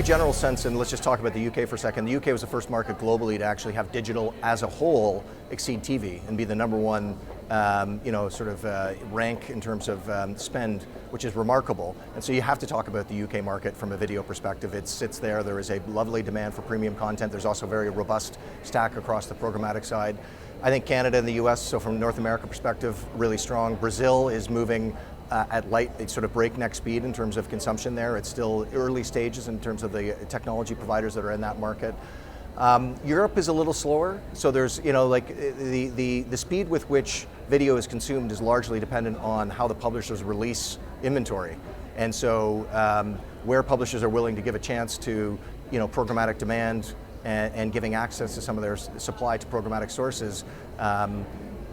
general sense, and let's just talk about the UK for a second. The UK was the first market globally to actually have digital as a whole exceed TV and be the number one rank in terms of spend, which is remarkable. And so you have to talk about the UK market from a video perspective. It sits there. There is a lovely demand for premium content. There's also a very robust stack across the programmatic side. I think Canada and the US, so from North America perspective, really strong. Brazil is moving at light, sort of breakneck speed in terms of consumption there. It's still early stages in terms of the technology providers that are in that market. Europe is a little slower, so there's, the speed with which video is consumed is largely dependent on how the publishers release inventory. And so where publishers are willing to give a chance to, programmatic demand and giving access to some of their supply to programmatic sources,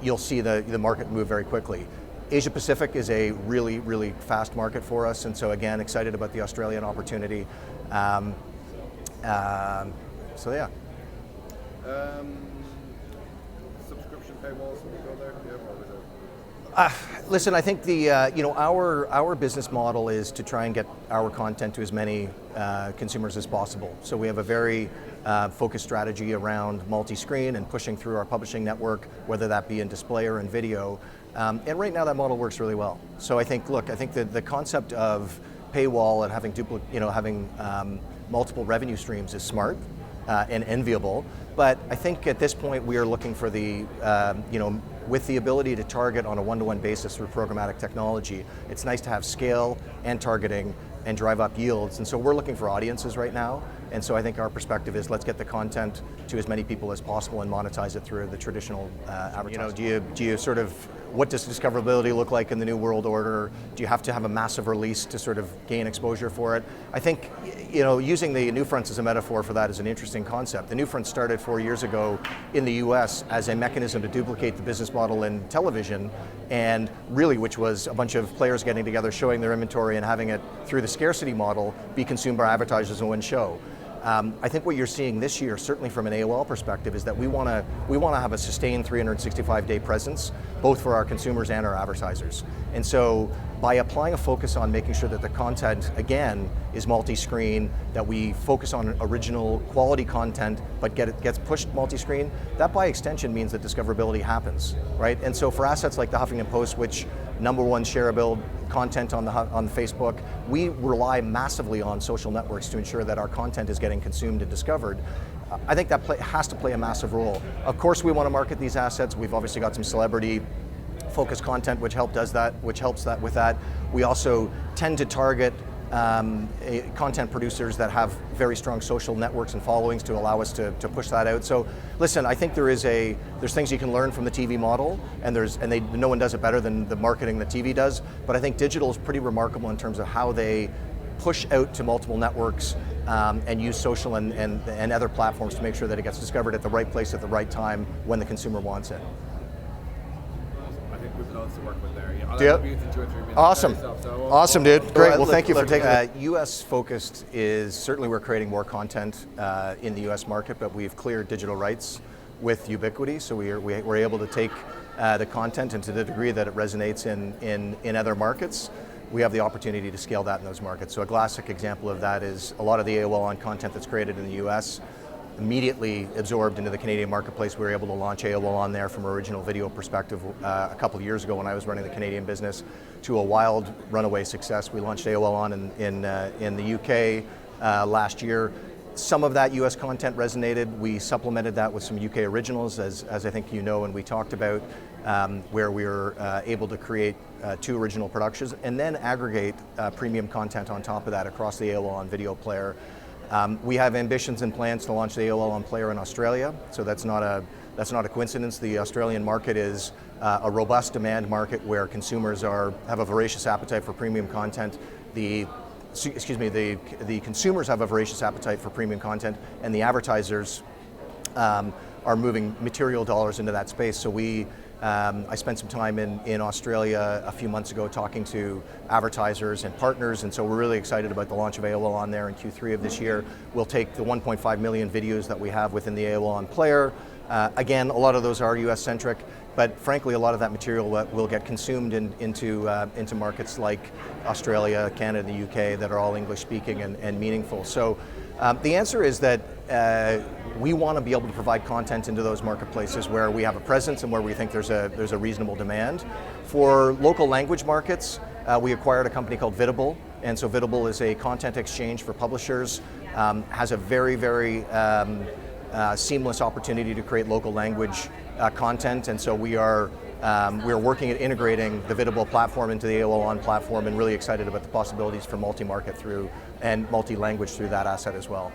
you'll see the market move very quickly. Asia Pacific is a really, really fast market for us, and so again, excited about the Australian opportunity. So yeah. Subscription paywalls, can we go there? Listen, I think our business model is to try and get our content to as many consumers as possible. So we have a very focused strategy around multi-screen and pushing through our publishing network, whether that be in display or in video. And right now that model works really well. So I think the concept of paywall and having multiple revenue streams is smart and enviable. But I think at this point we are looking for with the ability to target on a one-to-one basis through programmatic technology, it's nice to have scale and targeting and drive up yields. And so we're looking for audiences right now. And so I think our perspective is let's get the content to as many people as possible and monetize it through the traditional advertising. Do you sort of, what does discoverability look like in the new world order? Do you have to have a massive release to sort of gain exposure for it? I think, using the NewFronts as a metaphor for that is an interesting concept. The NewFronts started 4 years ago in the US as a mechanism to duplicate the business model in television, and really which was a bunch of players getting together, showing their inventory and having it through the scarcity model be consumed by advertisers in one show. I think what you're seeing this year, certainly from an AOL perspective, is that we want to have a sustained 365-day presence, both for our consumers and our advertisers. And so by applying a focus on making sure that the content, again, is multi-screen, that we focus on original quality content, but gets pushed multi-screen, that by extension means that discoverability happens, right? And so for assets like the Huffington Post, which #1 shareable content on Facebook, we rely massively on social networks to ensure that our content is getting consumed and discovered. I think that has to play a massive role. Of course, we want to market these assets. We've obviously got some celebrity focused content which helps with that. We also tend to target content producers that have very strong social networks and followings to allow us to push that out. So listen, I think there's things you can learn from the TV model, and no one does it better than the marketing that TV does, but I think digital is pretty remarkable in terms of how they push out to multiple networks and use social and other platforms to make sure that it gets discovered at the right place at the right time when the consumer wants it. I think we've loads to work with there. Yeah, yep. Awesome. Awesome, dude. Great. Well, thank you for taking that. US focused is certainly we're creating more content in the US market, but we've cleared digital rights with Ubiquity, so we're able to take the content, and to the degree that it resonates in other markets, we have the opportunity to scale that in those markets. So a classic example of that is a lot of the AOL on content that's created in the US immediately absorbed into the Canadian marketplace. We were able to launch AOL on there from an original video perspective a couple of years ago when I was running the Canadian business, to a wild runaway success. We launched AOL on in the UK last year. Some of that US content resonated. We supplemented that with some UK originals, as I think you know and we talked about, where we were able to create 2 original productions and then aggregate premium content on top of that across the AOL on video player. We have ambitions and plans to launch the AOL on player in Australia, so that's not a coincidence. The Australian market is a robust demand market where consumers have a voracious appetite for premium content. The consumers have a voracious appetite for premium content, and the advertisers are moving material dollars into that space. So I spent some time in Australia a few months ago talking to advertisers and partners, and so we're really excited about the launch of AOL on there in Q3 of this year. We'll take the 1.5 million videos that we have within the AOL on player. Again, a lot of those are US-centric. but frankly, a lot of that material will get consumed into markets like Australia, Canada, the UK that are all English speaking and meaningful. So the answer is that we want to be able to provide content into those marketplaces where we have a presence and where we think there's a reasonable demand. For local language markets, we acquired a company called Vidable, and so Vidable is a content exchange for publishers, has a very, very seamless opportunity to create local language content, and so we're working at integrating the Vidable platform into the AOL On platform, and really excited about the possibilities for multi-market through and multi-language through that asset as well.